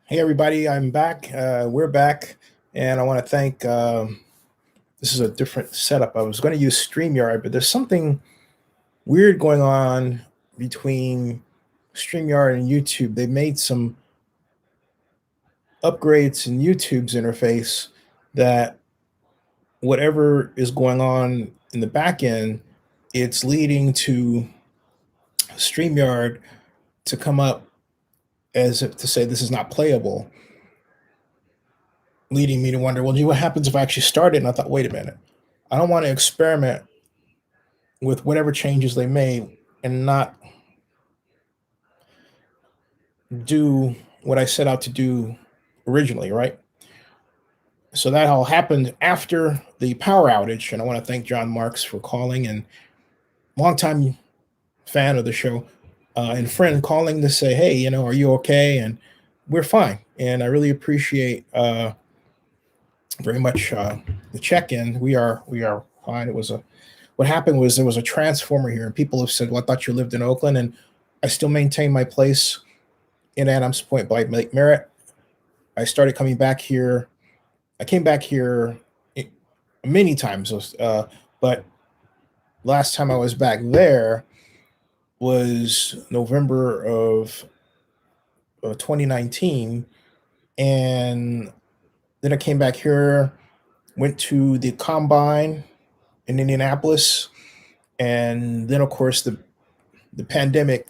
Hey everybody, I'm back. We're back, and I want to thank. This is a different setup. I was going to use StreamYard, but there's something weird going on between StreamYard and YouTube. They made some upgrades in YouTube's interface that whatever is going on in the back end, it's leading to StreamYard to come up as if to say this is not playable, leading me to wonder, well, gee, what happens if I actually start it? And I thought, wait a minute, I don't want to experiment with whatever changes they made and not do what I set out to do originally, right? So that all happened after the power outage, and I want to thank John Marks for calling and longtime fan of the show and friend calling to say, hey, are you okay? And we're fine, and I really appreciate very much the check-in. We are fine. It was a What happened was there was a transformer here, and people have said, well, I thought you lived in Oakland, and I still maintain my place in Adams Point by Lake Merritt. I started coming back here. I came back here many times, but last time I was back there was November of 2019, and then I came back here, went to the combine in Indianapolis, and then of course the pandemic,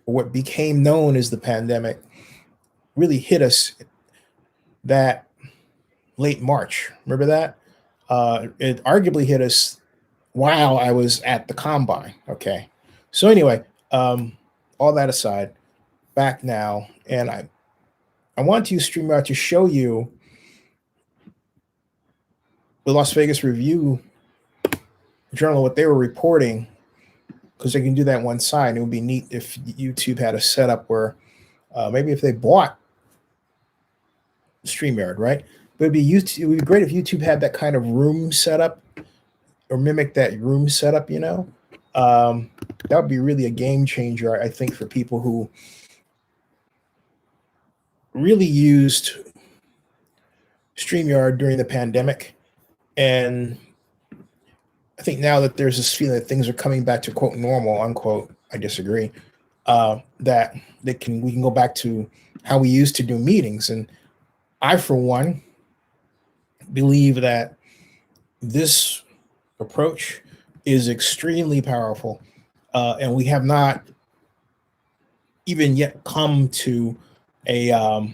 or what became known as the pandemic, really hit us that late March. Remember that? It arguably hit us while I was at the combine. Okay. So anyway, all that aside, back now, and I want to use StreamYard to show you the Las Vegas Review Journal, what they were reporting, because they can do that one side. It would be neat if YouTube had a setup where maybe if they bought StreamYard, right? But it would be great if YouTube had that kind of room setup or mimic that room setup, that would be really a game changer, I think, for people who really used StreamYard during the pandemic. And I think now that there's this feeling that things are coming back to quote normal, unquote, I disagree, that we can go back to how we used to do meetings. And I, for one, believe that this approach is extremely powerful, and we have not even yet come to a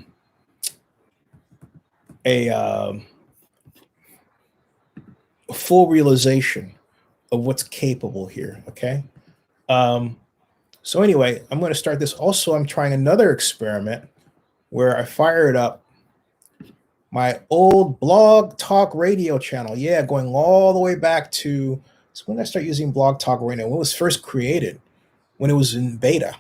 full realization of what's capable here. Okay. So anyway, I'm going to start this. Also, I'm trying another experiment where I fired up my old blog talk radio channel. Yeah, going all the way back to, so when I start using blog talk radio, when it was first created, when it was in beta.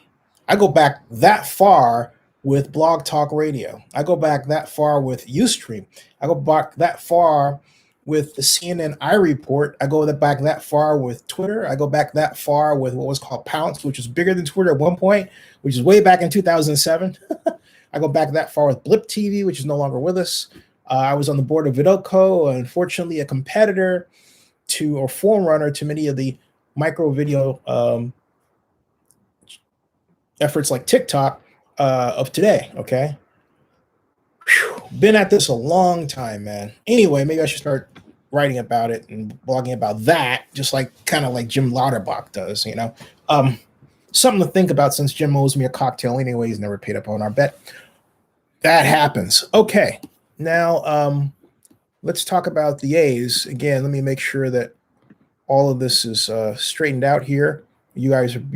I go back that far with blog talk radio. I go back that far with Ustream. I go back that far with the CNN iReport. I go back that far with Twitter. I go back that far with what was called Pounce, which was bigger than Twitter at one point, which is way back in 2007. I go back that far with Blip TV, which is no longer with us. I was on the board of Vidoco, unfortunately a competitor to, or forerunner to, many of the micro video efforts like TikTok of today. Okay. Whew. Been at this a long time, man. Anyway, maybe I should start writing about it and blogging about that, just like kind of like Jim Lauterbach does, something to think about, since Jim owes me a cocktail anyway. He's never paid up on our bet. That happens. Okay. Now, let's talk about the A's. Again, let me make sure that all of this is straightened out here. You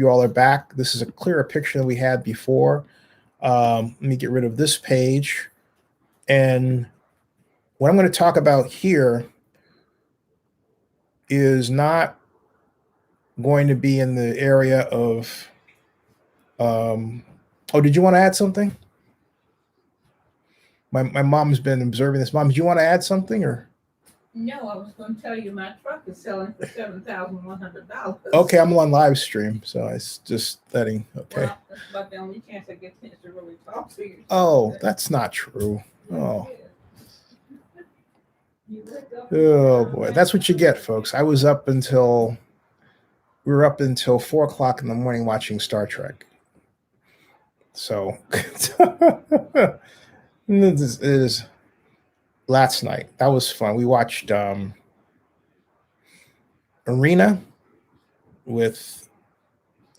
all are back. This is a clearer picture than we had before. Let me get rid of this page. And what I'm going to talk about here is not going to be in the area of, oh, did you want to add something? My mom's been observing this. Mom, do you want to add something, or? No, I was going to tell you my truck is selling for $7,100. Okay, I'm on live stream, so it's just letting. Okay. Well, that's about the only chance I get a chance to really talk to you. Oh, that's not true. Oh. You wake up and Oh down, boy, man. that's what you get, folks. We were up until 4 o'clock in the morning watching Star Trek. So this is last night. That was fun. We watched Arena and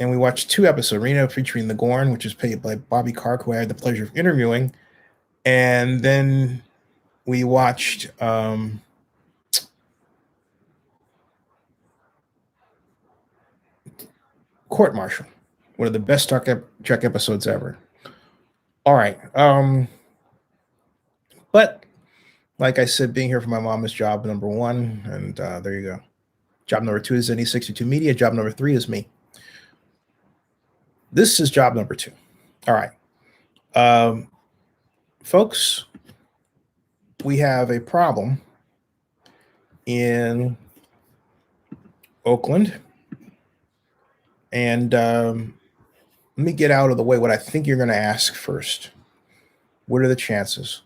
we watched 2 episodes. Arena featuring the Gorn, which is played by Bobby Clark, who I had the pleasure of interviewing, and then we watched Court Martial, one of the best Star Trek episodes ever. All right. But like I said, being here for my mom is job number one, and there you go. Job number two is NE62 Media. Job number three is me. This is job number two. All right. Folks, we have a problem in Oakland. And let me get out of the way what I think you're going to ask first. What are the chances?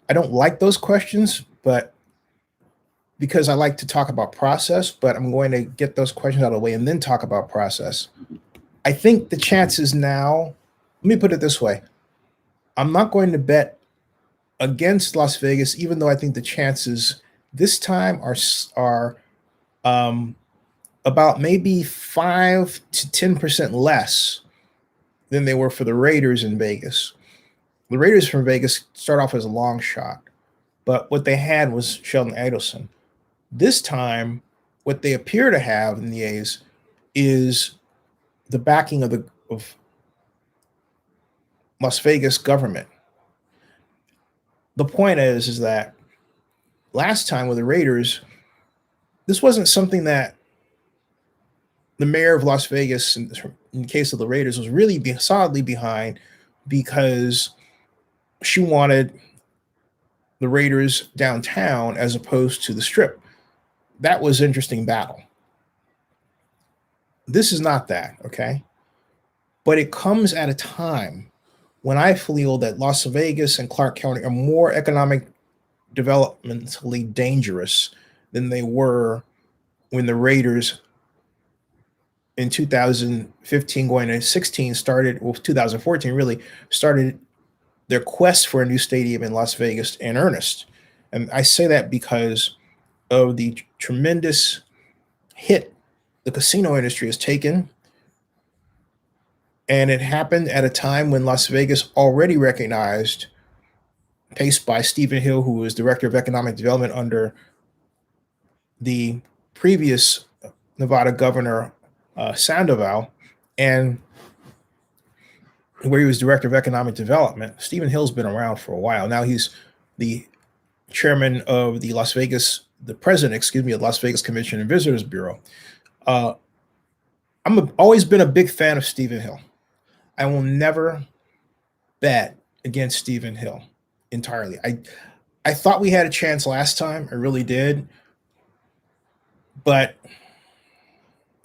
I don't like those questions, but because I like to talk about process, but I'm going to get those questions out of the way and then talk about process. I think the chances now, let me put it this way. I'm not going to bet against Las Vegas, even though I think the chances this time are about maybe 5 to 10% less than they were for the Raiders in Vegas. The Raiders from Vegas start off as a long shot, but what they had was Sheldon Adelson. This time, what they appear to have in the A's is the backing of Las Vegas government. The point is that last time with the Raiders, this wasn't something that the mayor of Las Vegas, in the case of the Raiders, was really solidly behind, because she wanted the Raiders downtown as opposed to the Strip. That was an interesting battle. This is not that, okay? But it comes at a time when I feel that Las Vegas and Clark County are more economic developmentally dangerous than they were when the Raiders in 2015 going to 16 started, well, 2014 really started their quest for a new stadium in Las Vegas in earnest. And I say that because of the tremendous hit the casino industry has taken. And it happened at a time when Las Vegas already recognized, paced by Stephen Hill, who was director of economic development under the previous Nevada governor, Sandoval, and where he was director of economic development. Stephen Hill's been around for a while. Now he's the chairman of the president, of Las Vegas Convention and Visitors Bureau. Always been a big fan of Stephen Hill. I will never bet against Stephen Hill entirely. I thought we had a chance last time. I really did. But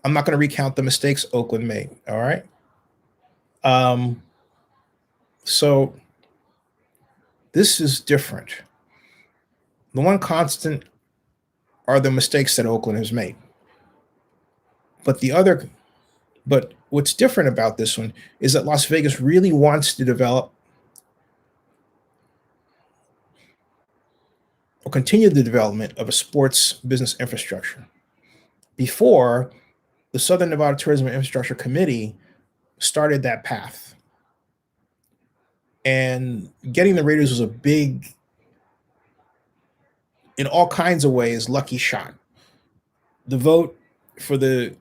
I'm not going to recount the mistakes Oakland made. All right. So this is different. The one constant are the mistakes that Oakland has made. But what's different about this one is that Las Vegas really wants to develop or continue the development of a sports business infrastructure. Before, the Southern Nevada Tourism and Infrastructure Committee started that path. And getting the Raiders was a big, in all kinds of ways, lucky shot. The vote for the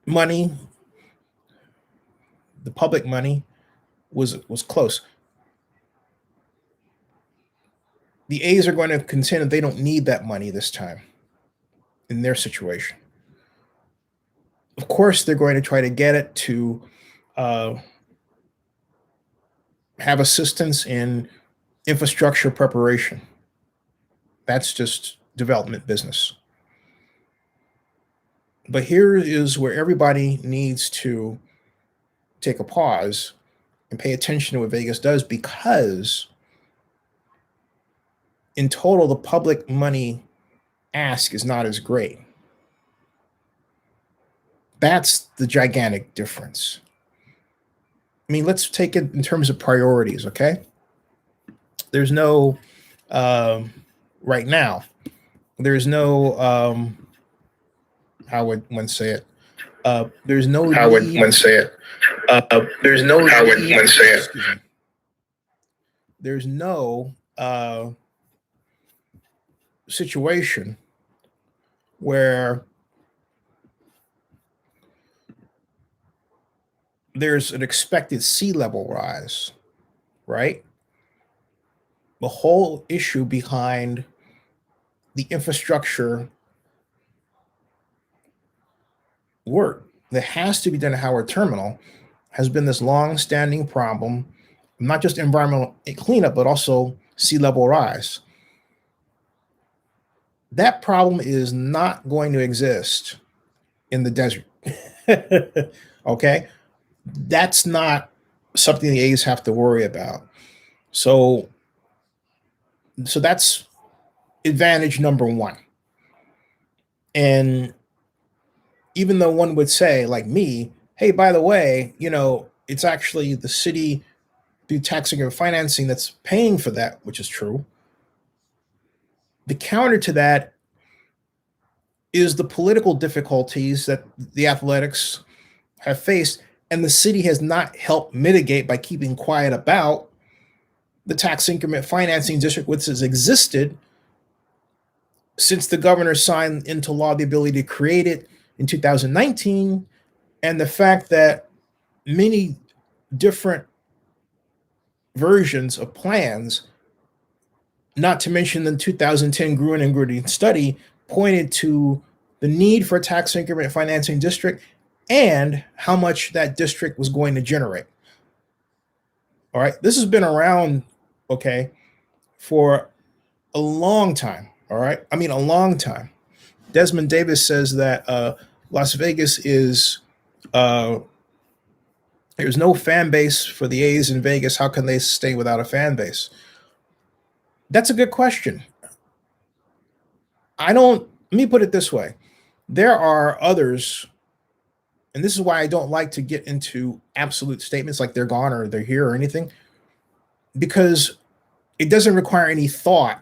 money, the public money, was close. The A's are going to contend that they don't need that money this time in their situation. Of course, they're going to try to get it to have assistance in infrastructure preparation. That's just development business. But here is where everybody needs to take a pause and pay attention to what Vegas does, because in total, the public money ask is not as great. That's the gigantic difference. I mean, let's take it in terms of priorities, okay? There's no, right now, there's no, how would one say it? There's no, How would one say it? There's no, How would one say it? Excuse me. There's no situation where there's an expected sea level rise, right? The whole issue behind the infrastructure work that has to be done at Howard Terminal has been this long-standing problem, not just environmental cleanup, but also sea level rise. That problem is not going to exist in the desert. Okay? That's not something the A's have to worry about. So that's advantage number one. And even though one would say, like me, hey, by the way, it's actually the city through taxing and financing that's paying for that, which is true. The counter to that is the political difficulties that the Athletics have faced, and the city has not helped mitigate by keeping quiet about the tax increment financing district, which has existed since the governor signed into law the ability to create it in 2019, and the fact that many different versions of plans, not to mention the 2010 Gruen and Grudy study, pointed to the need for a tax increment financing district and how much that district was going to generate. All right, this has been around, okay, for a long time. All right, I mean a long time. Desmond Davis says that Las Vegas is there's no fan base for the A's in Vegas. How can they stay without a fan base? That's a good question. Let me put it this way. There are others, and this is why I don't like to get into absolute statements like they're gone or they're here or anything, because it doesn't require any thought.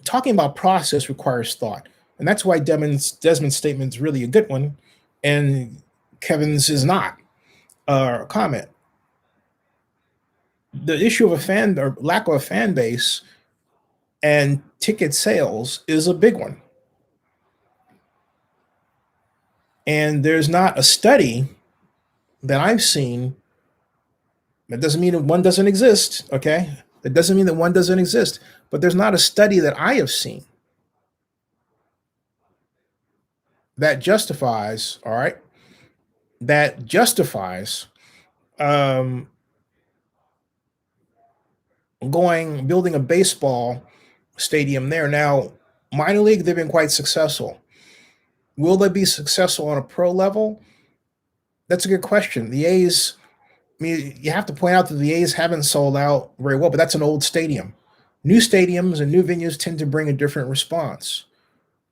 Talking about process requires thought. And that's why Desmond's statement is really a good one, and Kevin's is not a comment. The issue of a fan or lack of a fan base and ticket sales is a big one. And there's not a study that I've seen. That doesn't mean that one doesn't exist, okay? That doesn't mean that one doesn't exist. But there's not a study that I have seen that justifies, all right, building a baseball stadium there. Now, minor league, they've been quite successful. Will they be successful on a pro level? That's a good question. The A's, I mean, you have to point out that the A's haven't sold out very well, but that's an old stadium. New stadiums and new venues tend to bring a different response.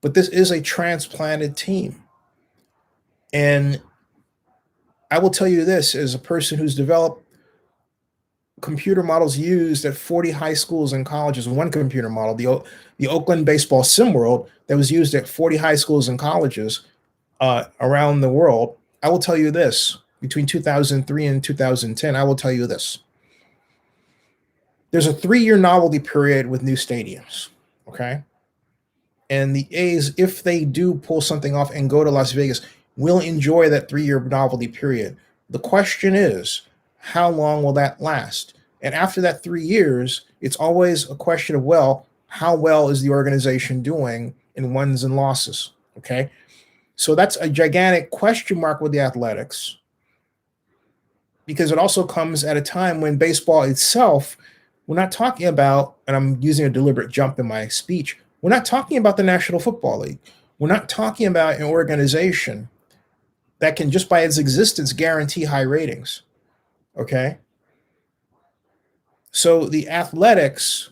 But this is a transplanted team. And I will tell you this, as a person who's developed computer models used at 40 high schools and colleges, one computer model, the Oakland baseball sim world that was used at 40 high schools and colleges around the world. I will tell you this, between 2003 and 2010, I will tell you this. There's a 3-year novelty period with new stadiums, okay? And the A's, if they do pull something off and go to Las Vegas, will enjoy that 3-year novelty period. The question is, how long will that last? And after that 3 years, it's always a question of, well, how well is the organization doing in wins and losses, okay? So that's a gigantic question mark with the Athletics, because it also comes at a time when baseball itself We're not talking about, and I'm using a deliberate jump in my speech, we're not talking about the National Football League. We're not talking about an organization that can just by its existence guarantee high ratings. Okay? So the Athletics,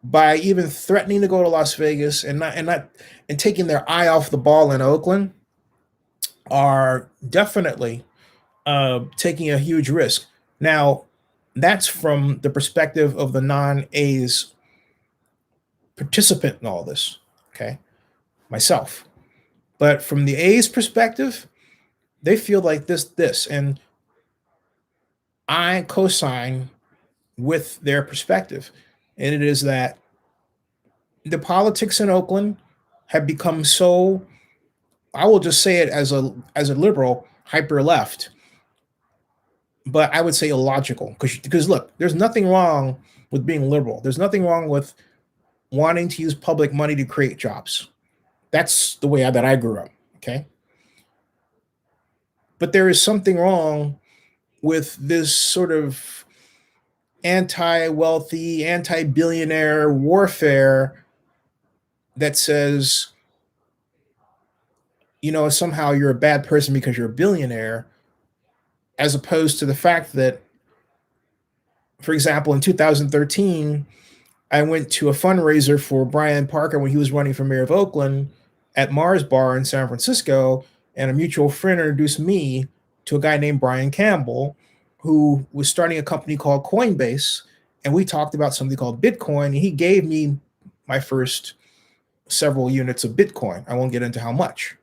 by even threatening to go to Las Vegas and taking their eye off the ball in Oakland, are definitely taking a huge risk. Now, that's from the perspective of the non-A's participant in all this, okay? Myself. But from the A's perspective, they feel like this, and I co-sign with their perspective. And it is that the politics in Oakland have become so, I will just say it as a liberal, hyper left, but I would say illogical. Because look, there's nothing wrong with being liberal. There's nothing wrong with wanting to use public money to create jobs. That's the way that I grew up. Okay. But there is something wrong with this sort of anti-wealthy, anti-billionaire warfare that says, somehow you're a bad person because you're a billionaire, as opposed to the fact that, for example, in 2013, I went to a fundraiser for Brian Parker when he was running for mayor of Oakland at Mars Bar in San Francisco, and a mutual friend introduced me to a guy named Brian Campbell, who was starting a company called Coinbase, and we talked about something called Bitcoin, and he gave me my first several units of Bitcoin. I won't get into how much.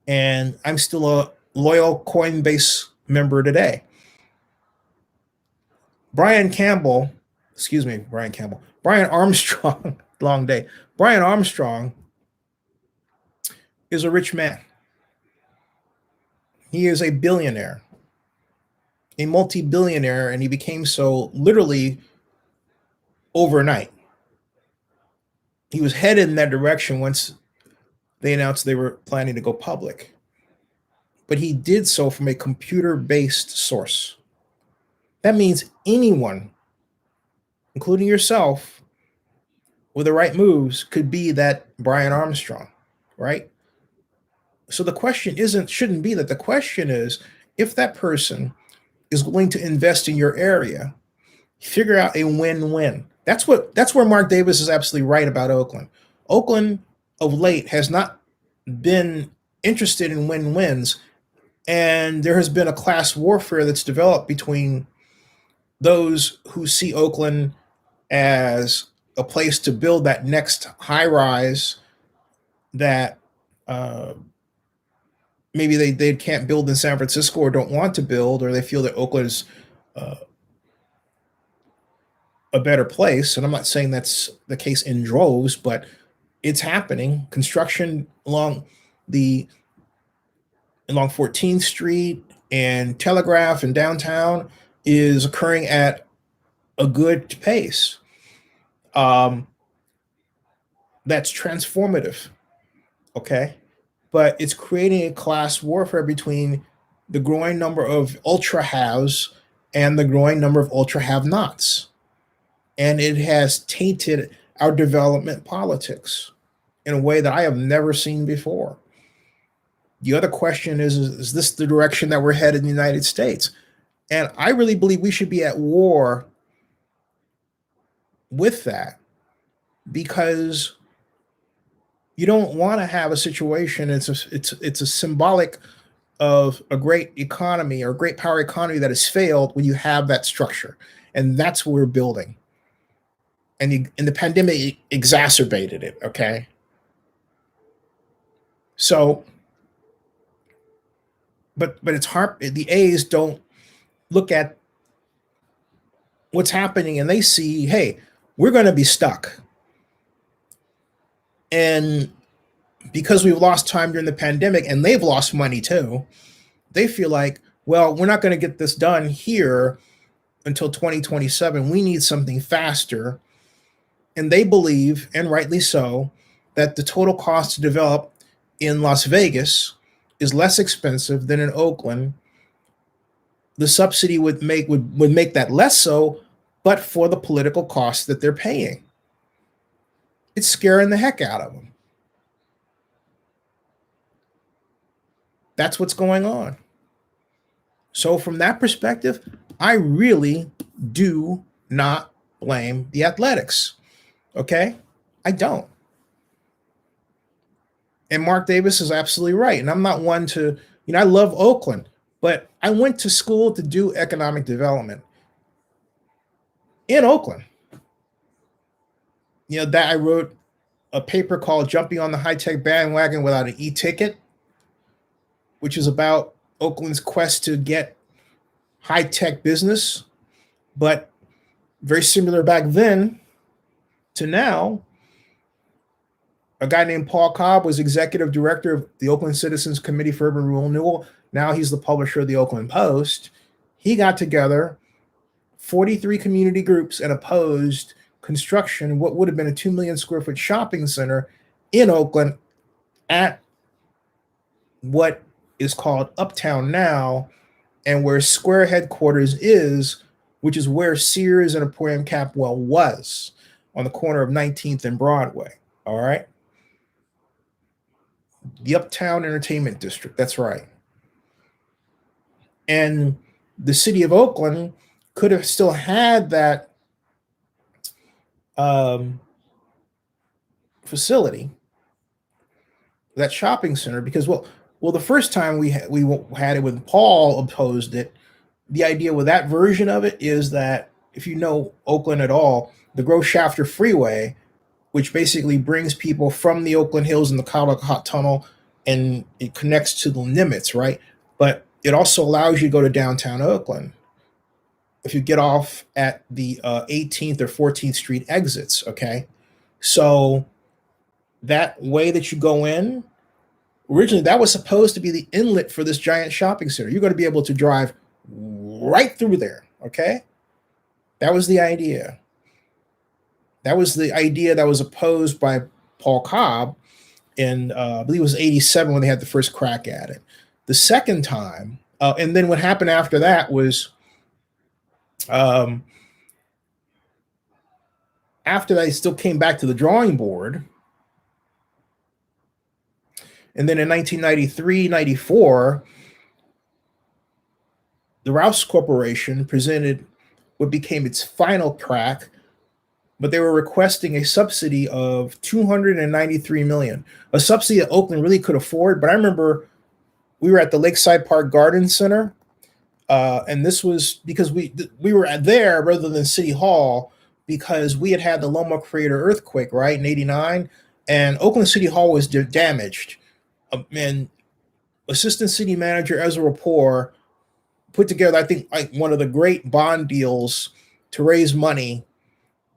And I'm still a loyal Coinbase member today. Brian Armstrong, long day. Brian Armstrong is a rich man. He is a billionaire, a multi-billionaire, and he became so literally overnight. He was headed in that direction once they announced they were planning to go public. But he did so from a computer-based source. That means anyone, including yourself, with the right moves, could be that Brian Armstrong, right? So the question shouldn't be that. The question is, if that person is willing to invest in your area, figure out a win-win. That's where Mark Davis is absolutely right about Oakland. Oakland of late has not been interested in win-wins, and there has been a class warfare that's developed between those who see Oakland as a place to build that next high rise that maybe they can't build in San Francisco or don't want to build, or they feel that Oakland is a better place. And I'm not saying that's the case in droves, but it's happening. Construction along 14th Street and Telegraph and downtown is occurring at a good pace. That's transformative. Okay. But it's creating a class warfare between the growing number of ultra haves and the growing number of ultra have nots. And it has tainted our development politics in a way that I have never seen before. The other question is this the direction that we're headed in the United States? And I really believe we should be at war with that, because you don't want to have a situation. It's a symbolic of a great economy or a great power economy that has failed when you have that structure, and that's what we're building. And the pandemic exacerbated it. Okay, so, but it's hard. The A's don't look at what's happening, and they see, hey, we're going to be stuck. And because we've lost time during the pandemic and they've lost money too, they feel like, well, we're not going to get this done here until 2027. We need something faster. And they believe, and rightly so, that the total cost to develop in Las Vegas is less expensive than in Oakland, the subsidy would make that less so, but for the political costs that they're paying. It's scaring the heck out of them. That's what's going on. So from that perspective, I really do not blame the Athletics. Okay? I don't. And Mark Davis is absolutely right. And I'm not one to, I love Oakland, but I went to school to do economic development in Oakland. That I wrote a paper called Jumping on the High-Tech Bandwagon Without an E-Ticket, which is about Oakland's quest to get high-tech business, but very similar back then to now. A guy named Paul Cobb was executive director of the Oakland Citizens Committee for Urban Renewal. Now he's the publisher of the Oakland Post. He got together 43 community groups and opposed construction, what would have been a 2 million square foot shopping center in Oakland at what is called Uptown now, and where Square headquarters is, which is where Sears and Emporium Capwell was, on the corner of 19th and Broadway. All right. The Uptown Entertainment District. That's right. And the city of Oakland could have still had that facility, that shopping center, because well, the first time we had it when Paul opposed it, the idea with that version of it is that if you know Oakland at all, the Grove Shafter Freeway, which basically brings people from the Oakland Hills and the Caldecott Tunnel, and it connects to the Nimitz, right? But it also allows you to go to downtown Oakland if you get off at the 18th or 14th Street exits, okay? So that way that you go in, originally that was supposed to be the inlet for this giant shopping center. You're going to be able to drive right through there, okay? That was the idea. That was the idea that was opposed by Paul Cobb in, I believe it was 87 when they had the first crack at it. The second time, and then what happened after that was, after that, they still came back to the drawing board. And then in 1993, 94, the Rouse Corporation presented what became its final crack, but they were requesting a subsidy of $293 million, a subsidy that Oakland really could afford. But I remember we were at the Lakeside Park Garden Center, and this was because we were there rather than City Hall, because we had the Loma Prieta earthquake, right, in 89, and Oakland City Hall was damaged. And Assistant City Manager Ezra Rapport put together, I think, like one of the great bond deals to raise money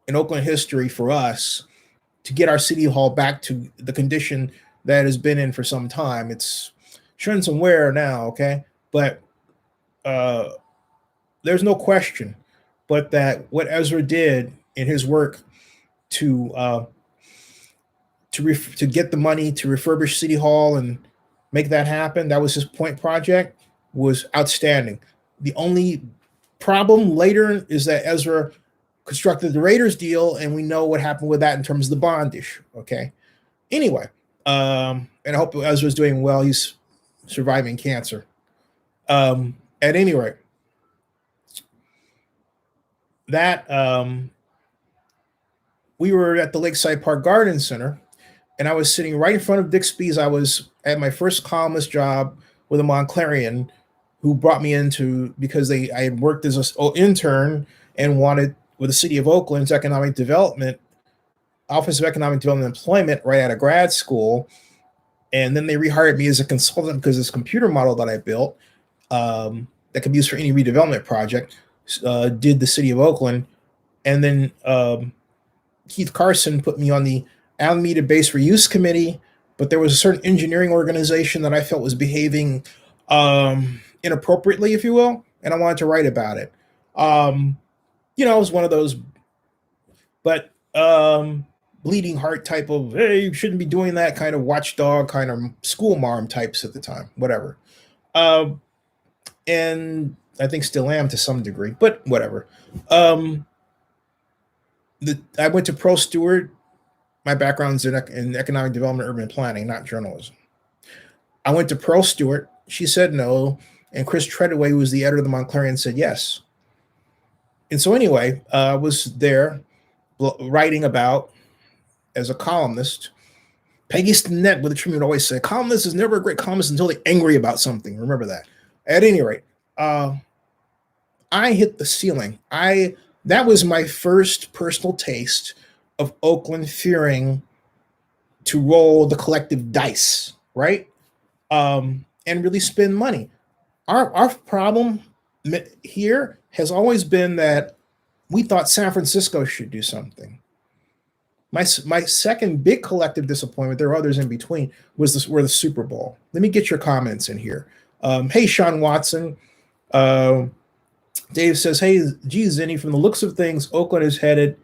in Oakland history for us to get our City Hall back to the condition that it has been in for some time. It's showing some wear now, okay? But there's no question but that what Ezra did in his work to get the money to refurbish City Hall and make that happen, that was his point project, was outstanding. The only problem later is that Ezra constructed the Raiders deal, and we know what happened with that in terms of the bond issue, okay? Anyway, and I hope Ezra's doing well. He's surviving cancer. At any rate, that we were at the Lakeside Park Garden Center, and I was sitting right in front of Dick Spees. I was at my first columnist job with a Montclarian who brought me into, because I had worked as an intern and wanted, with the city of Oakland's economic development, Office of Economic Development and Employment, right out of grad school. And then they rehired me as a consultant because this computer model that I built that can be used for any redevelopment project did the city of Oakland. And then Keith Carson put me on the Alameda Base Reuse Committee, but there was a certain engineering organization that I felt was behaving inappropriately, if you will, and I wanted to write about it. It was one of those, but bleeding heart type of, hey, you shouldn't be doing that kind of watchdog, kind of school marm types at the time, whatever. And I think still am to some degree, but whatever. I went to Pro Stewart. My background's in economic development, urban planning, not journalism. I went to Pearl Stewart. She said no. And Chris Treadaway, who was the editor of the Montclarian, said yes. And so anyway, I was there writing about, as a columnist, Peggy Stinnett with the Tribune would always say, columnist is never a great columnist until they're angry about something. Remember that. At any rate, I hit the ceiling. That was my first personal taste of Oakland fearing to roll the collective dice, right? And really spend money. Our problem here has always been that we thought San Francisco should do something. My second big collective disappointment, there are others in between, were the Super Bowl. Let me get your comments in here. Hey, Sean Watson. Dave says, hey, geez, Zinni, from the looks of things, Oakland is headed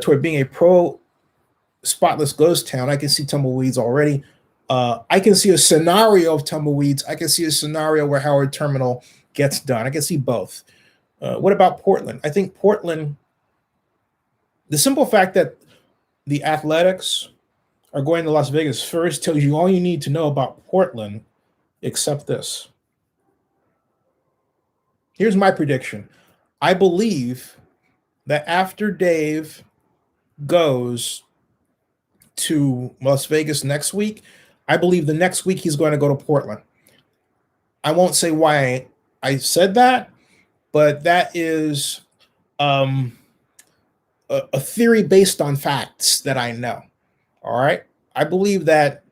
toward being a pro-spotless ghost town. I can see tumbleweeds already. I can see a scenario of tumbleweeds. I can see a scenario where Howard Terminal gets done. I can see both. What about Portland? I think Portland, the simple fact that the Athletics are going to Las Vegas first tells you all you need to know about Portland, except this. Here's my prediction. I believe that after Dave goes to Las Vegas next week, I believe the next week he's going to go to Portland. I won't say why I said that, but that is a theory based on facts that I know. All right. I believe that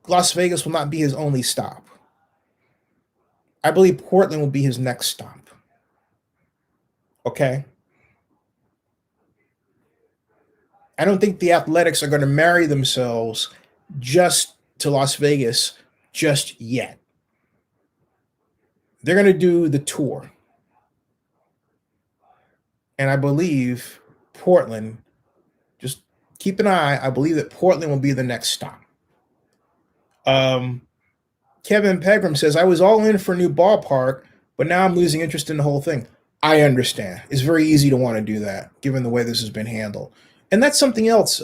Las Vegas will not be his only stop. I believe Portland will be his next stop. Okay. I don't think the Athletics are going to marry themselves just to Las Vegas just yet. They're going to do the tour. And I believe Portland, just keep an eye. I believe that Portland will be the next stop. Kevin Pegram says, I was all in for a new ballpark, but now I'm losing interest in the whole thing. I understand. It's very easy to want to do that, given the way this has been handled. And that's something else,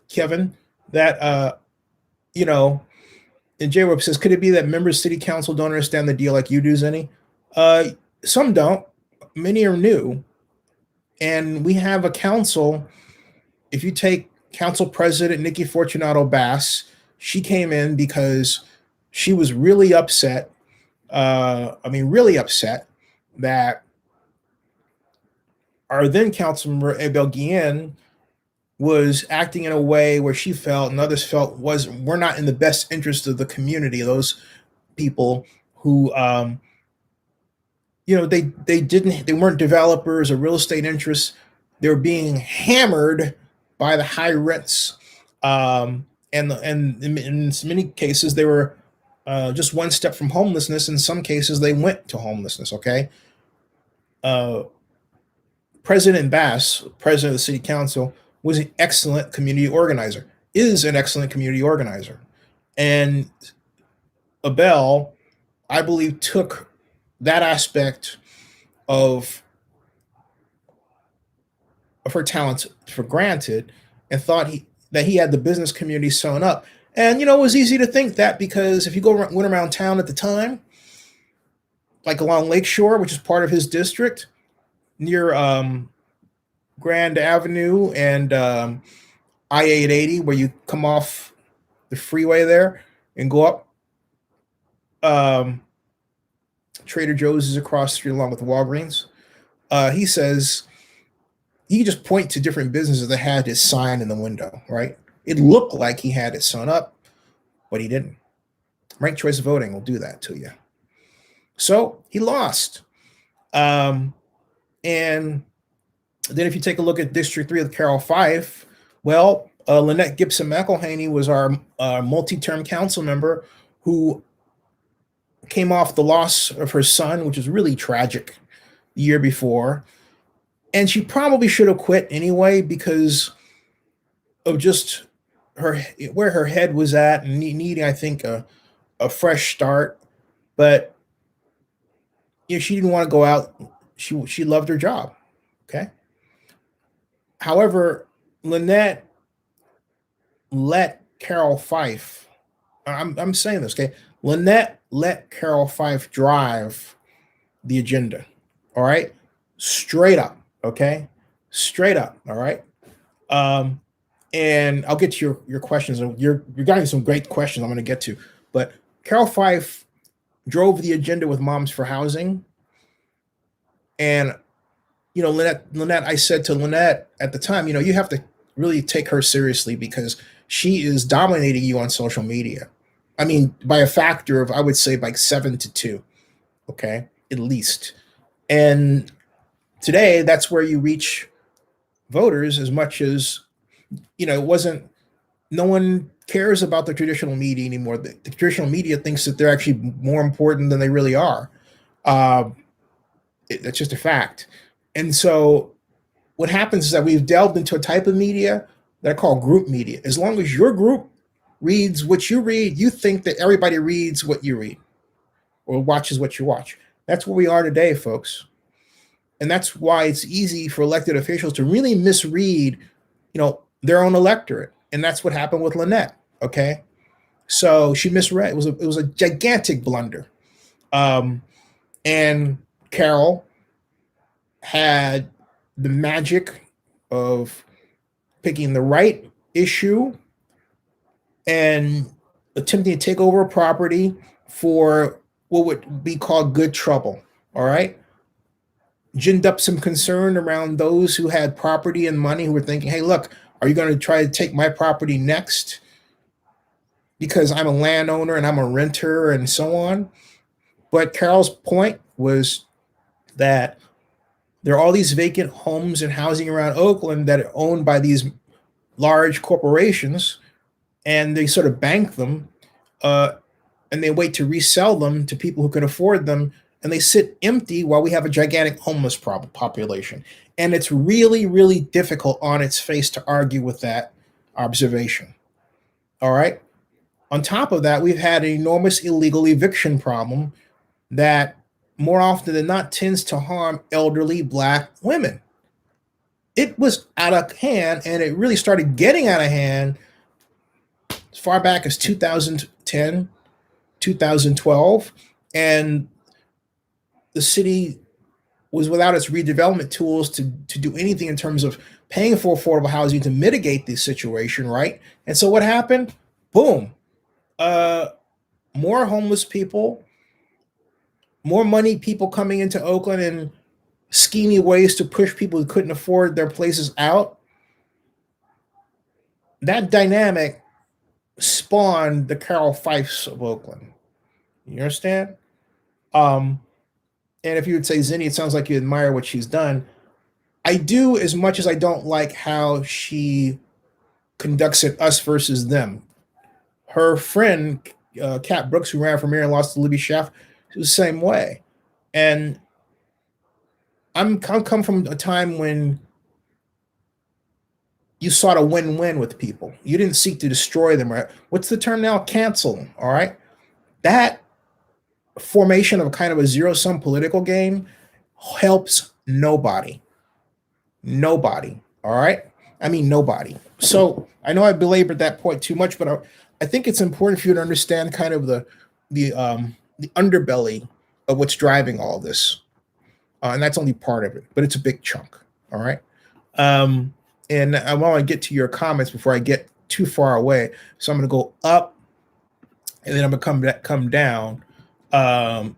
Kevin, that, and J-Web says, could it be that members of city council don't understand the deal like you do, Zenny? Some don't. Many are new. And we have a council. If you take council president Nikki Fortunato Bass, she came in because she was really upset. Really upset that our then council member, Abel Guillen, was acting in a way where she felt and others felt were not in the best interest of the community. Those people who, they weren't developers or real estate interests. They were being hammered by the high rents. And in many cases, they were just one step from homelessness. In some cases, they went to homelessness. Okay. President Bass, president of the city council, was an excellent community organizer, is an excellent community organizer. And Abel, I believe, took that aspect of her talents for granted and thought that he had the business community sewn up. And, it was easy to went around town at the time, like along Lakeshore, which is part of his district, near Grand Avenue and I-880, where you come off the freeway there and go up. Trader Joe's is across the street along with Walgreens. He says he could just point to different businesses that had his sign in the window, right? It looked like he had it sewn up, but he didn't. Ranked choice voting will do that to you. So he lost. And then if you take a look at District 3 of Carroll 5, well, Lynette Gibson McElhaney was our multi-term council member who came off the loss of her son, which was really tragic the year before. And she probably should have quit anyway because of just where her head was at and needing, I think, a fresh start. But, she didn't want to go out. She loved her job. Okay. However, Lynette let Carol Fife. I'm saying this. Okay. Lynette let Carol Fife drive the agenda. All right. Straight up. Okay. Straight up. All right. And I'll get to your questions. You're getting some great questions I'm going to get to. But Carol Fife drove the agenda with Moms for Housing. And, Lynette, I said to Lynette at the time, you have to really take her seriously because she is dominating you on social media. I mean, by a factor of, I would say, like 7-2. Okay. At least. And today, that's where you reach voters as much as, it wasn't, no one cares about the traditional media anymore. The traditional media thinks that they're actually more important than they really are. That's just a fact. And so what happens is that we've delved into a type of media that I call group media. As long as your group reads what you read, you think that everybody reads what you read or watches what you watch. That's where we are today, folks. And that's why it's easy for elected officials to really misread, their own electorate. And that's what happened with Lynette. Okay. So she misread. It was a gigantic blunder. And Carol had the magic of picking the right issue and attempting to take over a property for what would be called good trouble. All right. Ginned up some concern around those who had property and money who were thinking, hey, look, are you going to try to take my property next? Because I'm a landowner and I'm a renter and so on. But Carol's point was that there are all these vacant homes and housing around Oakland that are owned by these large corporations, and they sort of bank them and they wait to resell them to people who can afford them, and they sit empty while we have a gigantic homeless population. And it's really, really difficult on its face to argue with that observation. All right. On top of that, we've had an enormous illegal eviction problem that more often than not tends to harm elderly Black women. It was out of hand, and it really started getting out of hand as far back as 2010, 2012. And the city was without its redevelopment tools to do anything in terms of paying for affordable housing to mitigate this situation, right? And so what happened? Boom. More homeless people, more money people coming into Oakland and scheming ways to push people who couldn't afford their places out. That dynamic spawned the Carol Fifes of Oakland. You understand? And if you would say, Zinni, it sounds like you admire what she's done. I do, as much as I don't like how she conducts it, us versus them. Her friend, Kat Brooks, who ran for mayor and lost to Libby Schaff, was the same way. And I'm come from a time when you sought a win-win with people. You didn't seek to destroy them. Right? What's the term now? Cancel them. All right. That formation of kind of a zero-sum political game helps nobody. Nobody. All right. I mean, nobody. So I know I belabored that point too much, but I think it's important for you to understand kind of the underbelly of what's driving all this. And that's only part of it, but it's a big chunk. All right. And I want to get to your comments before I get too far away. So I'm going to go up and then I'm going to come down. And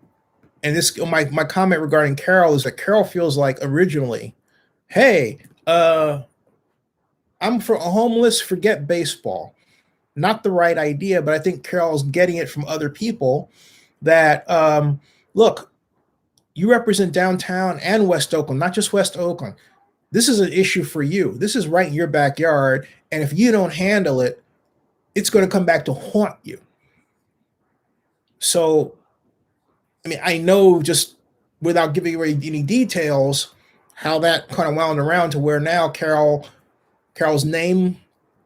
this, my comment regarding Carol is that Carol feels like originally, hey, I'm for homeless, forget baseball. Not the right idea, but I think Carol's getting it from other people that, look, you represent downtown and West Oakland, not just West Oakland. This is an issue for you. This is right in your backyard. And if you don't handle it, it's going to come back to haunt you. So, I mean, I know just without giving away any details, how that kind of wound around to where now Carol's name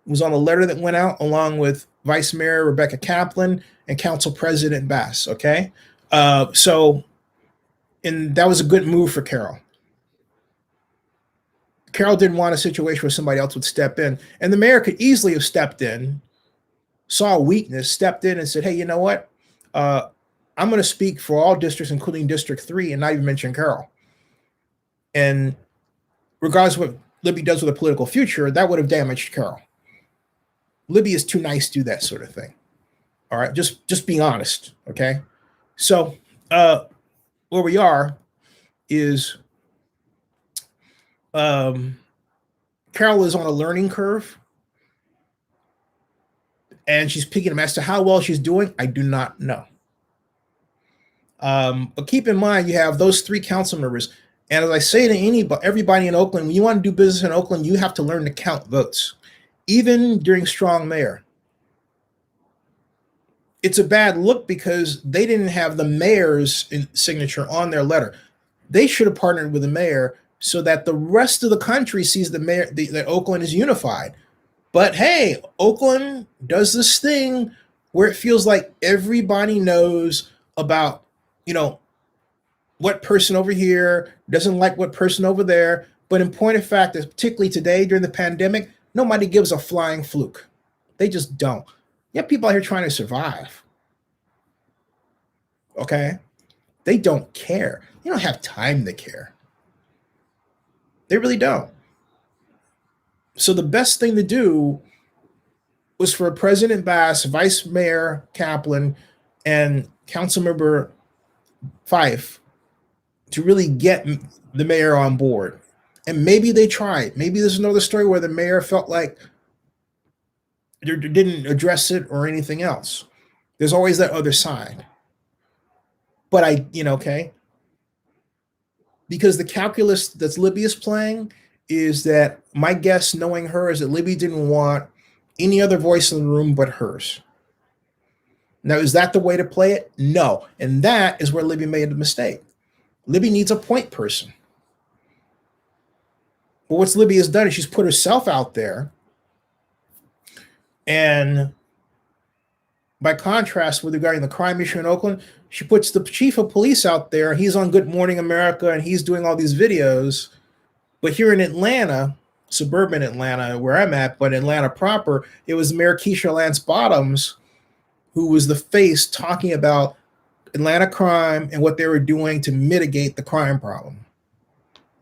was on a letter that went out along with Vice Mayor Rebecca Kaplan and Council President Bass. Okay. So And that was a good move for Carol. Carol didn't want a situation where somebody else would step in. And the mayor could easily have stepped in, saw a weakness, stepped in and said, hey, you know what? I'm going to speak for all districts, including District 3, and not even mention Carol. And regardless of what Libby does with a political future, that would have damaged Carol. Libby is too nice to do that sort of thing. All right, just being honest, okay? So where we are is Carol is on a learning curve, and she's picking them. As to how well she's doing, I do not know. But keep in mind, you have those 3 council members. And as I say to everybody in Oakland, when you want to do business in Oakland, you have to learn to count votes, even during strong mayor. It's a bad look because they didn't have the mayor's signature on their letter. They should have partnered with the mayor so that the rest of the country sees that Oakland is unified. But hey, Oakland does this thing where it feels like everybody knows about, what person over here doesn't like what person over there. But in point of fact, particularly today during the pandemic, nobody gives a flying fluke. They just don't. You have people out here trying to survive. Okay? They don't care. They don't have time to care. They really don't. So the best thing to do was for President Bass, Vice Mayor Kaplan, and Councilmember Fife to really get the mayor on board. And maybe they tried. Maybe there's another story where the mayor felt like they didn't address it or anything else. There's always that other side. But okay. Because the calculus that Libby is playing is that my guess, knowing her, is that Libby didn't want any other voice in the room but hers. Now, is that the way to play it? No. And that is where Libby made a mistake. Libby needs a point person. Well, what Libby has done is she's put herself out there. And by contrast, with regarding the crime issue in Oakland, she puts the chief of police out there. He's on Good Morning America, and he's doing all these videos. But here in Atlanta, suburban Atlanta, where I'm at, but Atlanta proper, it was Mayor Keisha Lance Bottoms who was the face talking about Atlanta crime and what they were doing to mitigate the crime problem.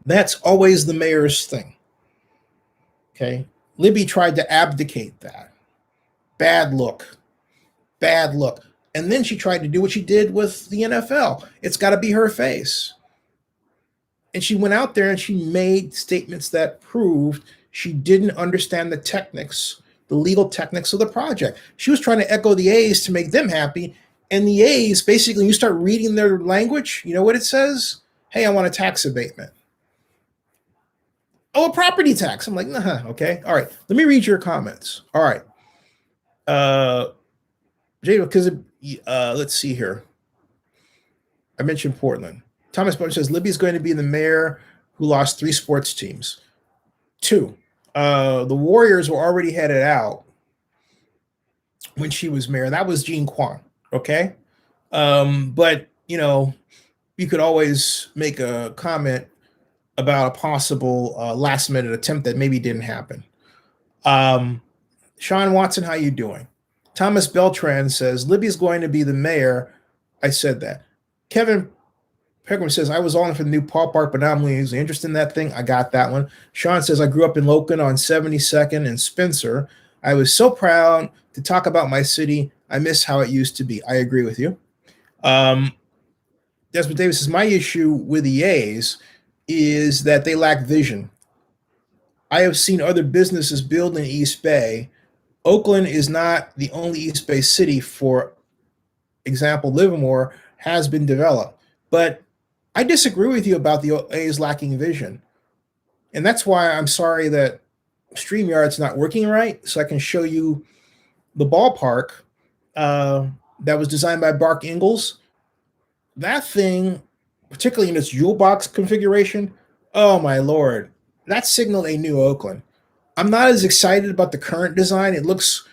That's always the mayor's thing. Okay. Libby tried to abdicate that. Bad look. Bad look. And then she tried to do what she did with the NFL. It's got to be her face. And she went out there and she made statements that proved she didn't understand the techniques, the legal techniques of the project. She was trying to echo the A's to make them happy. And the A's, basically, you start reading their language, you know what it says? Hey, I want a tax abatement. Oh, a property tax. I'm like, nah, okay. All right. Let me read your comments. All right. Jay, because let's see here. I mentioned Portland. Thomas Butler says Libby's going to be the mayor who lost 3 sports teams. 2. The Warriors were already headed out when she was mayor. That was Jean Kwan. Okay. But you could always make a comment about a possible last minute attempt that maybe didn't happen. Sean Watson, how you doing? Thomas Beltran says Libby's going to be the mayor. I said that. Kevin Pegram says I was all in for the new ballpark, but now I'm losing interest in that thing. I got that one. Sean says I grew up in Logan on 72nd and Spencer. I was so proud to talk about my city. I miss how it used to be. I agree with you. Desmond Davis says my issue with the A's is that they lack vision. I have seen other businesses build in East Bay. Oakland is not the only East Bay city. For example, Livermore has been developed. But I disagree with you about the A's lacking vision. And that's why I'm sorry that StreamYard's not working right, so I can show you the ballpark that was designed by Bark Ingalls. That thing, particularly in its jewel box configuration, oh my Lord, that signaled a new Oakland. I'm not as excited about the current design. It looks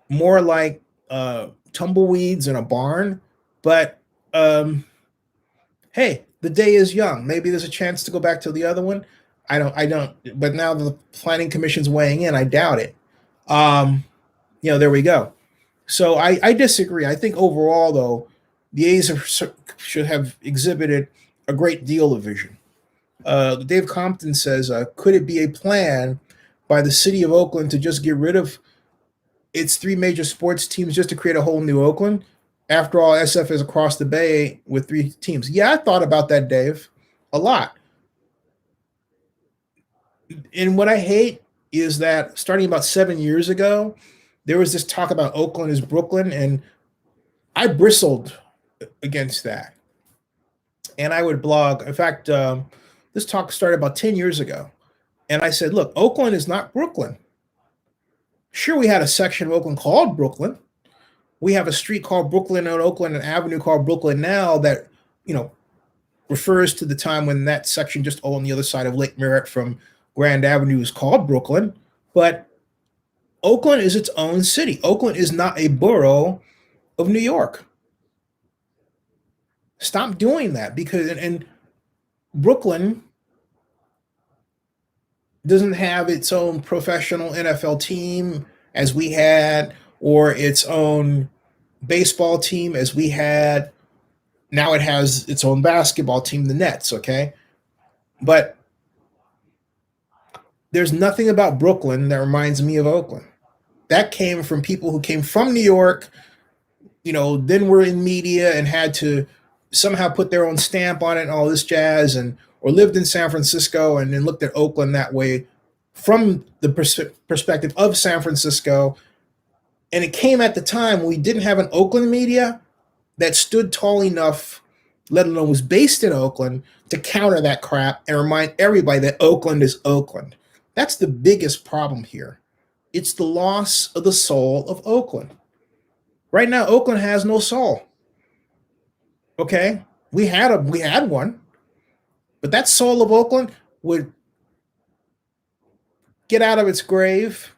more like tumbleweeds in a barn, but hey, the day is young. Maybe there's a chance to go back to the other one. I don't. But now the planning commission's weighing in. I doubt it. There we go. So I disagree. I think overall, though, the A's should have exhibited a great deal of vision. Dave Compton says, could it be a plan by the city of Oakland to just get rid of its three major sports teams just to create a whole new Oakland? After all, SF is across the bay with three teams. Yeah, I thought about that, Dave, a lot. And what I hate is that starting about 7 years ago, there was this talk about Oakland is Brooklyn, and I bristled against that. And I would blog. In fact, this talk started about 10 years ago. And I said, look, Oakland is not Brooklyn. Sure, we had a section of Oakland called Brooklyn. We have a street called Brooklyn and Oakland, an avenue called Brooklyn now that, refers to the time when that section just on the other side of Lake Merritt from Grand Avenue is called Brooklyn. But Oakland is its own city. Oakland is not a borough of New York. Stop doing that, because and Brooklyn doesn't have its own professional NFL team as we had, or its own baseball team as we had. Now it has its own basketball team, the Nets, okay? But there's nothing about Brooklyn that reminds me of Oakland. That came from people who came from New York, then were in media and had to somehow put their own stamp on it and all this jazz, or lived in San Francisco and then looked at Oakland that way from the perspective of San Francisco. And it came at the time when we didn't have an Oakland media that stood tall enough, let alone was based in Oakland, to counter that crap and remind everybody that Oakland is Oakland. That's the biggest problem here. It's the loss of the soul of Oakland. Right now, Oakland has no soul. Okay? We had one. But that soul of Oakland would get out of its grave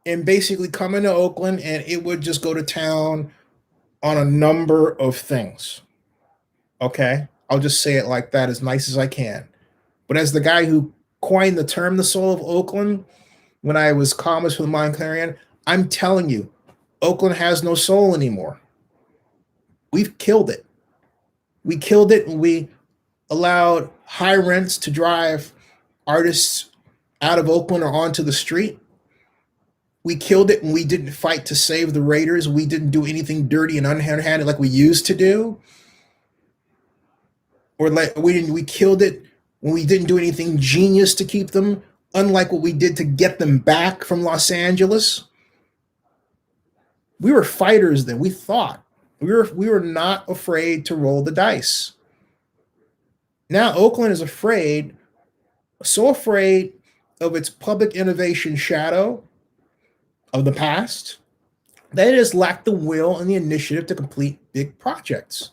and basically come into Oakland, and it would just go to town on a number of things. Okay? I'll just say it like that, as nice as I can. But as the guy who coined the term the soul of Oakland when I was columnist for the Mind Clarion, I'm telling you, Oakland has no soul anymore. We've killed it. We killed it, and we allowed high rents to drive artists out of Oakland or onto the street. We killed it, and we didn't fight to save the Raiders. We didn't do anything dirty and underhanded like we used to do. Or like we killed it when we didn't do anything genius to keep them, unlike what we did to get them back from Los Angeles. We were fighters then. We thought. We were not afraid to roll the dice. Now Oakland is afraid, so afraid of its public innovation shadow of the past, that it has lacked the will and the initiative to complete big projects.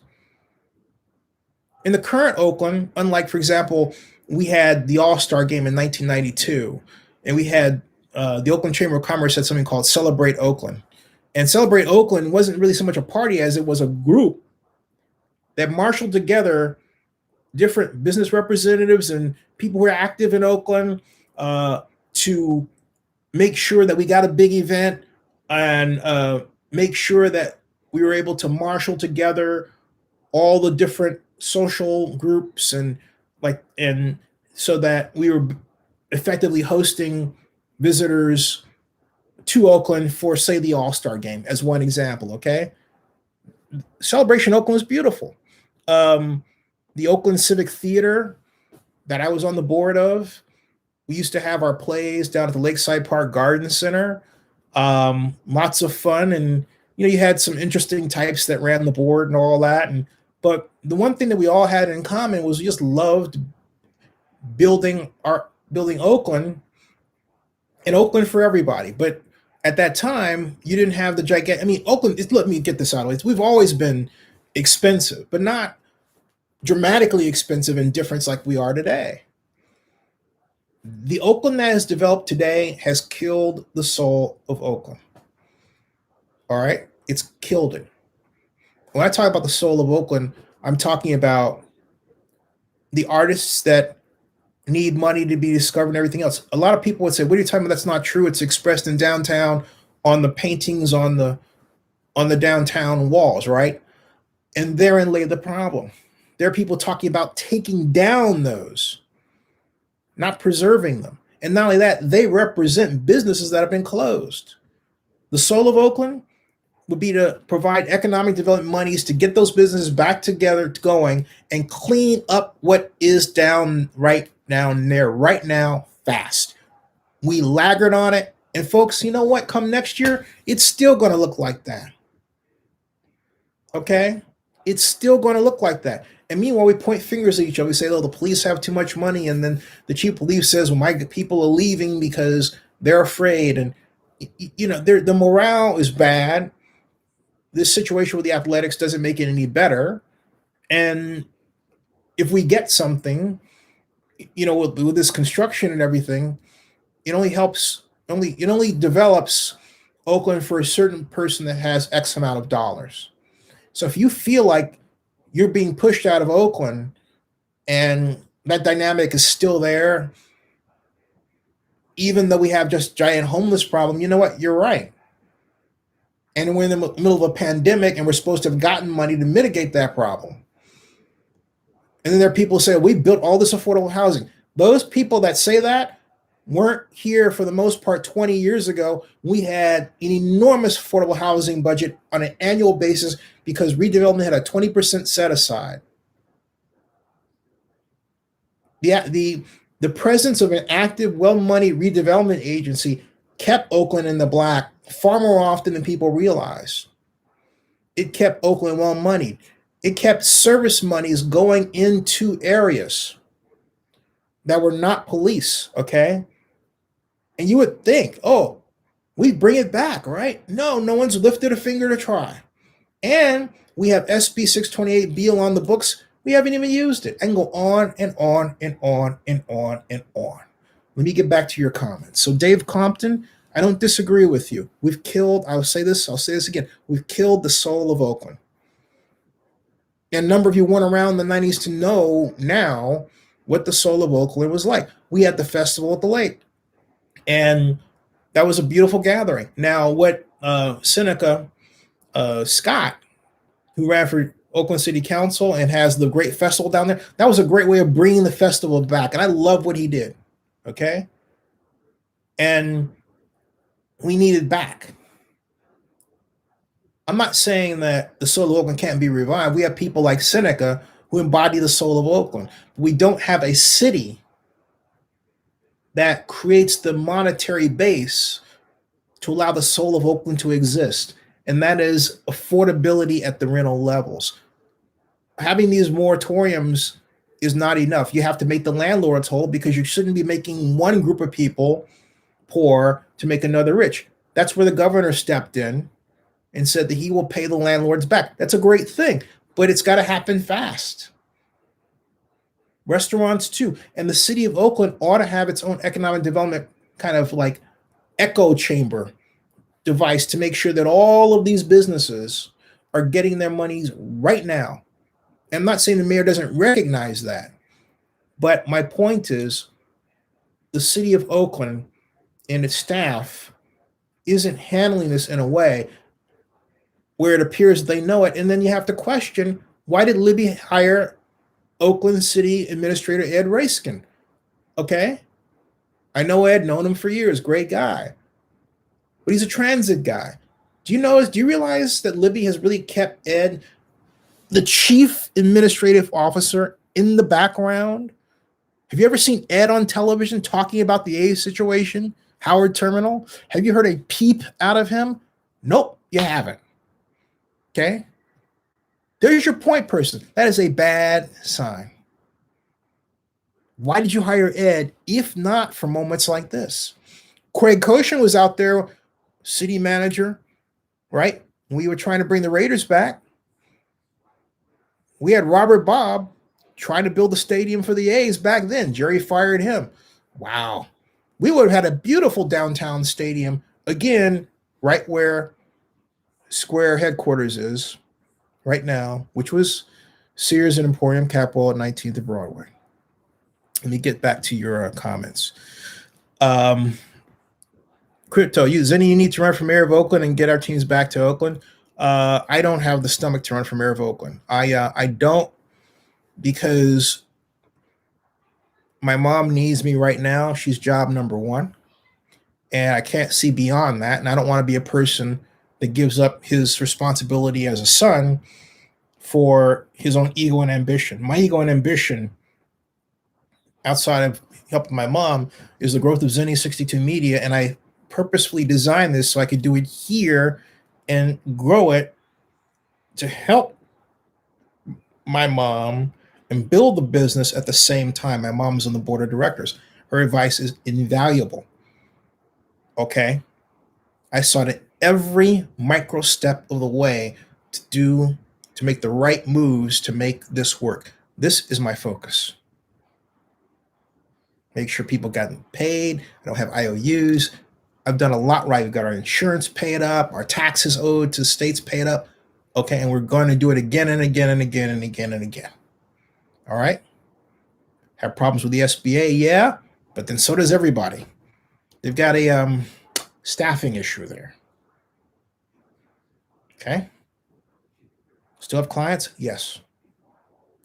In the current Oakland, unlike, for example, we had the All-Star game in 1992, and we had the Oakland Chamber of Commerce had something called Celebrate Oakland. And Celebrate Oakland wasn't really so much a party as it was a group that marshaled together different business representatives and people who are active in Oakland to make sure that we got a big event and make sure that we were able to marshal together all the different social groups and so that we were effectively hosting visitors to Oakland for, say, the All-Star game as one example, okay? Celebration Oakland was beautiful. The Oakland Civic Theater that I was on the board of, we used to have our plays down at the Lakeside Park Garden Center. Lots of fun, and you had some interesting types that ran the board and all that. But the one thing that we all had in common was we just loved building Oakland, and Oakland for everybody. But at that time, you didn't have the gigantic. Oakland. Let me get this out of the way. We've always been expensive, but not dramatically expensive in difference like we are today. The Oakland that has developed today has killed the soul of Oakland. All right? It's killed it. When I talk about the soul of Oakland, I'm talking about the artists that need money to be discovered and everything else. A lot of people would say, "What are you talking about? That's not true. It's expressed in downtown on the paintings on the downtown walls, right?" And therein lay the problem. There are people talking about taking down those, not preserving them. And not only that, they represent businesses that have been closed. The soul of Oakland would be to provide economic development monies to get those businesses back together, going, and clean up what is down right down there right now fast. We laggard on it. And folks, you know what? Come next year, it's still going to look like that. Okay? It's still going to look like that. And meanwhile, we point fingers at each other. We say, "Oh, the police have too much money." And then the chief of police says, "Well, my people are leaving because they're afraid." And, the morale is bad. This situation with the athletics doesn't make it any better. And if we get something, with this construction and everything, it only develops Oakland for a certain person that has X amount of dollars. So if you feel like you're being pushed out of Oakland and that dynamic is still there, even though we have just giant homeless problem, you know what? You're right. And we're in the middle of a pandemic and we're supposed to have gotten money to mitigate that problem. And then there are people who say, "We built all this affordable housing." Those people that say that weren't here for the most part 20 years ago. We had an enormous affordable housing budget on an annual basis because redevelopment had a 20% set aside. The presence of an active, well-moneyed redevelopment agency kept Oakland in the black far more often than people realize. It kept Oakland well-moneyed. It kept service monies going into areas that were not police, okay? And you would think, "Oh, we bring it back, right?" No one's lifted a finger to try. And we have SB 628 Beal on the books. We haven't even used it. And go on and on and on and on and on. Let me get back to your comments. So Dave Compton, I don't disagree with you. I'll say this again. We've killed the soul of Oakland. And a number of you went around the 90s to know now what the soul of Oakland was like. We had the festival at the lake. And that was a beautiful gathering. Now, what Seneca Scott, who ran for Oakland City Council and has the great festival down there, that was a great way of bringing the festival back. And I love what he did. Okay? And we need it back. I'm not saying that the soul of Oakland can't be revived. We have people like Seneca who embody the soul of Oakland. We don't have a city that creates the monetary base to allow the soul of Oakland to exist. And that is affordability at the rental levels. Having these moratoriums is not enough. You have to make the landlords whole because you shouldn't be making one group of people poor to make another rich. That's where the governor stepped in and said that he will pay the landlords back. That's a great thing, but it's got to happen fast. Restaurants too. And the city of Oakland ought to have its own economic development kind of like echo chamber device to make sure that all of these businesses are getting their monies right now. I'm not saying the mayor doesn't recognize that, but my point is the city of Oakland and its staff isn't handling this in a way where it appears they know it. And then you have to question, why did Libby hire Oakland City Administrator Ed Raskin? Okay. I know Ed, known him for years, great guy. But he's a transit guy. Do you realize that Libby has really kept Ed, the chief administrative officer, in the background? Have you ever seen Ed on television talking about the A situation, Howard Terminal? Have you heard a peep out of him? Nope, you haven't. Okay? There's your point person. That is a bad sign. Why did you hire Ed if not for moments like this? Craig Koshin was out there, city manager, right? We were trying to bring the Raiders back. We had Robert Bob trying to build a stadium for the A's back then. Jerry fired him. Wow. We would have had a beautiful downtown stadium, again, right where Square headquarters is right now, which was Sears and Emporium Capitol at 19th and Broadway. Let me get back to your comments. Crypto, Zenny, you need to run for mayor of Oakland and get our teams back to Oakland. I don't have the stomach to run for mayor of Oakland. I don't, because my mom needs me right now. She's job number one, and I can't see beyond that. And I don't want to be a person that gives up his responsibility as a son for his own ego and ambition. My ego and ambition, outside of helping my mom, is the growth of Zenny 62 Media, and I purposefully designed this so I could do it here and grow it to help my mom and build the business at the same time. My mom's on the board of directors. Her advice is invaluable. Okay. I sought it every micro step of the way to make the right moves to make this work. This is my focus. Make sure people got paid. I don't have IOUs. I've done a lot right. We've got our insurance paid up, our taxes owed to states paid up. Okay, and we're going to do it again and again and again and again and again. All right? Have problems with the SBA? Yeah, but then so does everybody. They've got a staffing issue there. Okay? Still have clients? Yes.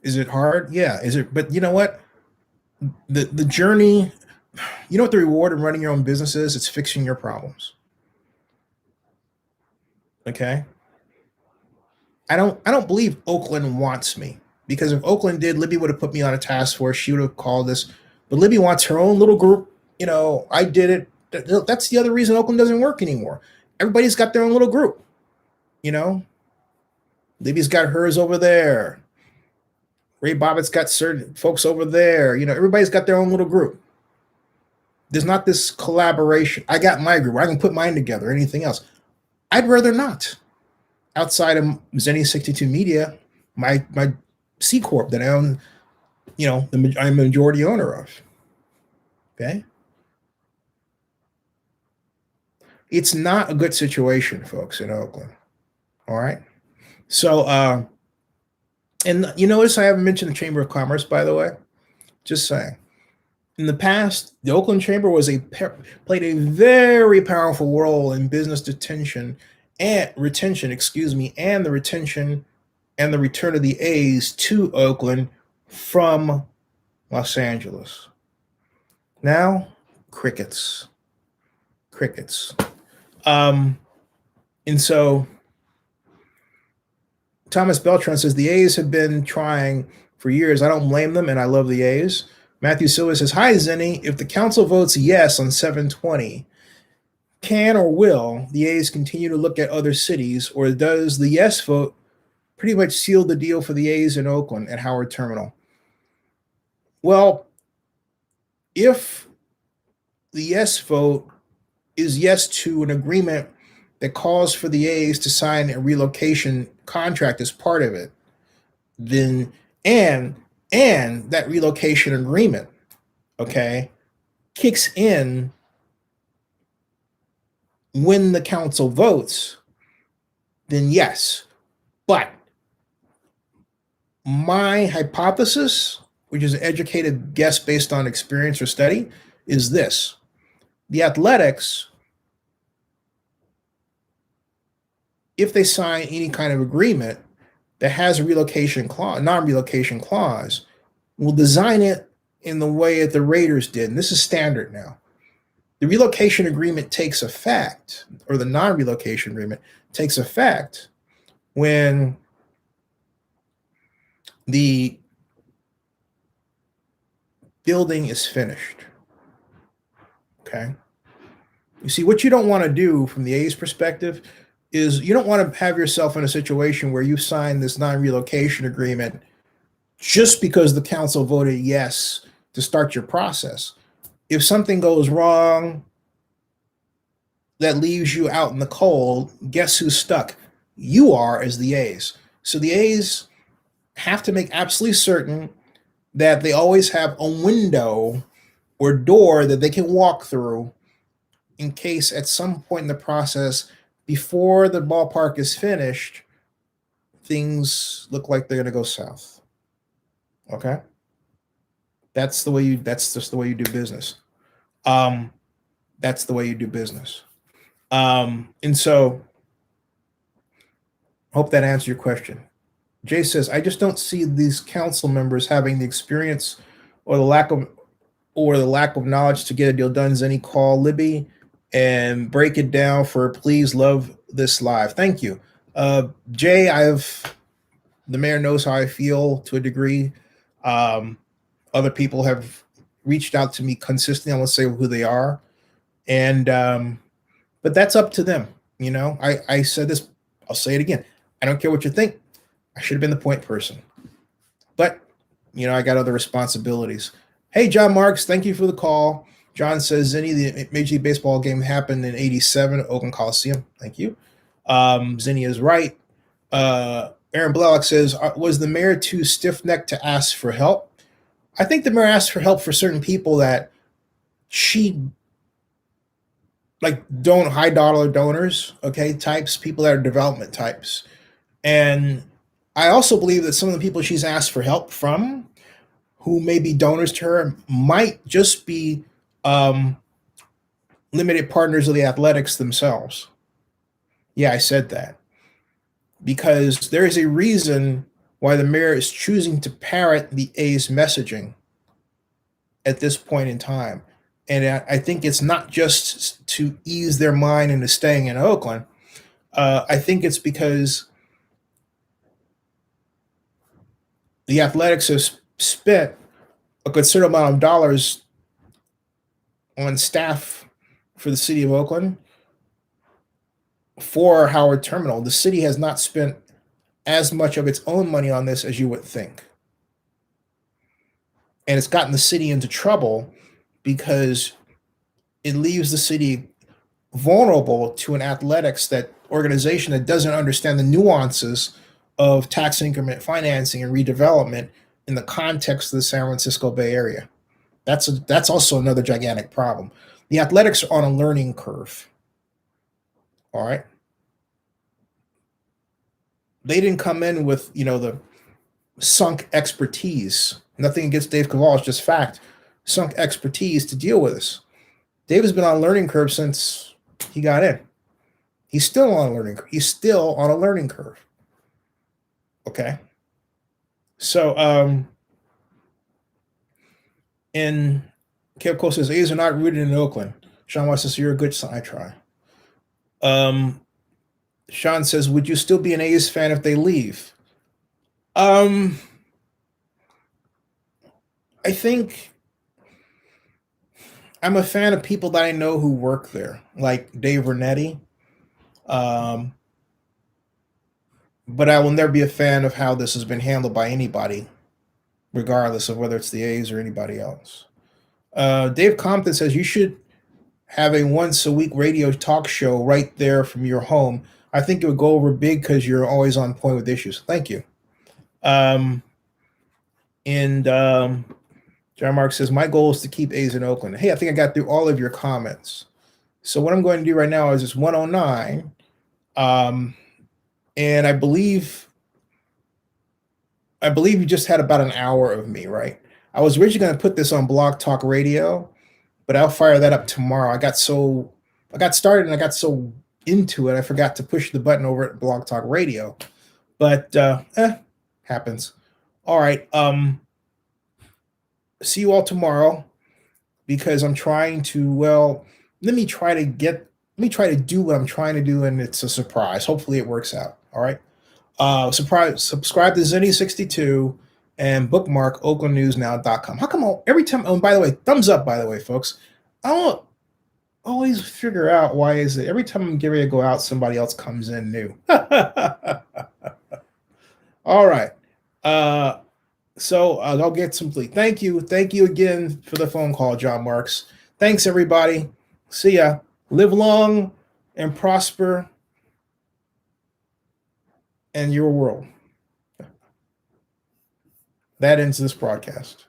Is it hard? Yeah. Is it? But you know what? The journey, you know what the reward of running your own business is? It's fixing your problems. Okay? I don't believe Oakland wants me, because if Oakland did, Libby would have put me on a task force. She would have called this. But Libby wants her own little group. You know, I did it. That's the other reason Oakland doesn't work anymore. Everybody's got their own little group. You know, Libby's got hers over there. Ray Bobbitt's got certain folks over there. You know, everybody's got their own little group. There's not this collaboration. I got my group. I can put mine together. Anything else? I'd rather not. Outside of Zenny 62 Media, my C Corp that I own, you know, I'm a majority owner of. Okay? It's not a good situation, folks, in Oakland. All right? So, and you notice I haven't mentioned the Chamber of Commerce, by the way. Just saying. In the past, the Oakland Chamber played a very powerful role in business retention, and the retention and the return of the A's to Oakland from Los Angeles. Now, crickets. And so Thomas Beltran says the A's have been trying for years. I don't blame them, and I love the A's. Matthew Silva says, hi, Zenny. If the council votes yes on 720, can or will the A's continue to look at other cities, or does the yes vote pretty much seal the deal for the A's in Oakland at Howard Terminal? Well, if the yes vote is yes to an agreement that calls for the A's to sign a relocation contract as part of it, then and that relocation agreement, okay, kicks in when the council votes, then yes. But my hypothesis, which is an educated guess based on experience or study, is this. The Athletics, if they sign any kind of agreement that has a relocation clause, non-relocation clause, will design it in the way that the Raiders did. And this is standard now. The relocation agreement takes effect, or the non-relocation agreement takes effect when the building is finished. Okay. You see, what you don't want to do from the A's perspective is you don't want to have yourself in a situation where you sign this non-relocation agreement just because the council voted yes to start your process. If something goes wrong that leaves you out in the cold, guess who's stuck? You are, as the A's. So the A's have to make absolutely certain that they always have a window or door that they can walk through in case at some point in the process, before the ballpark is finished, things look like they're going to go south. Okay? That's just the way you do business. That's the way you do business. And so hope that answers your question. Jay says, I just don't see these council members having the experience or the lack of knowledge to get a deal done. Zenny, call Libby and break it down for please love this live. Thank you. Jay, the mayor knows how I feel to a degree. Other people have reached out to me consistently. I won't say who they are. And but that's up to them. You know, I said this, I'll say it again. I don't care what you think. I should have been the point person. But, you know, I got other responsibilities. Hey, John Marks, thank you for the call. John says, Zinni, the Major League Baseball game happened in 87 at Oakland Coliseum. Thank you. Zinni is right. Aaron Blalock says, was the mayor too stiff-necked to ask for help? I think the mayor asked for help for certain people that don't high-dollar donors, okay, types, people that are development types. And I also believe that some of the people she's asked for help from, who may be donors to her, might just be limited partners of the Athletics themselves. Yeah, I said that. Because there is a reason why the mayor is choosing to parrot the A's messaging at this point in time. And I think it's not just to ease their mind into staying in Oakland. I think it's because the Athletics have spent a considerable amount of dollars on staff for the city of Oakland for Howard Terminal. The city has not spent as much of its own money on this as you would think. And it's gotten the city into trouble because it leaves the city vulnerable to an athletics organization that doesn't understand the nuances of tax increment financing and redevelopment in the context of the San Francisco Bay Area. That's also another gigantic problem. The Athletics are on a learning curve. All right. They didn't come in with, the sunk expertise. Nothing against Dave Kaval, it's just fact. Sunk expertise to deal with this. Dave has been on a learning curve since he got in. He's still on a learning curve. He's still on a learning curve. Okay. So, and Kev Cole says, A's are not rooted in Oakland. Sean West says, you're a good son. I try. Sean says, would you still be an A's fan if they leave? I think I'm a fan of people that I know who work there, like Dave Vernetti. But I will never be a fan of how this has been handled by anybody, regardless of whether it's the A's or anybody else. Dave Compton says, you should have a once-a-week radio talk show right there from your home. I think it would go over big because you're always on point with issues. Thank you. John Mark says, my goal is to keep A's in Oakland. Hey, I think I got through all of your comments. So what I'm going to do right now is it's 1:09. And I believe you just had about an hour of me, right? I was originally going to put this on Blog Talk Radio, but I'll fire that up tomorrow. I got started and I got so into it, I forgot to push the button over at Blog Talk Radio. But happens. All right. See you all tomorrow, because I'm trying to, let me try to do what I'm trying to do, and it's a surprise. Hopefully it works out. All right. Subscribe to Zenny62 and bookmark oaklandnewsnow.com. How come every time, oh, by the way, thumbs up, by the way, folks. I don't always figure out why is it every time I'm getting ready to go out, somebody else comes in new. All right. So I'll get some sleep. Thank you. Thank you again for the phone call, John Marks. Thanks, everybody. See ya. Live long and prosper in your world. That ends this broadcast.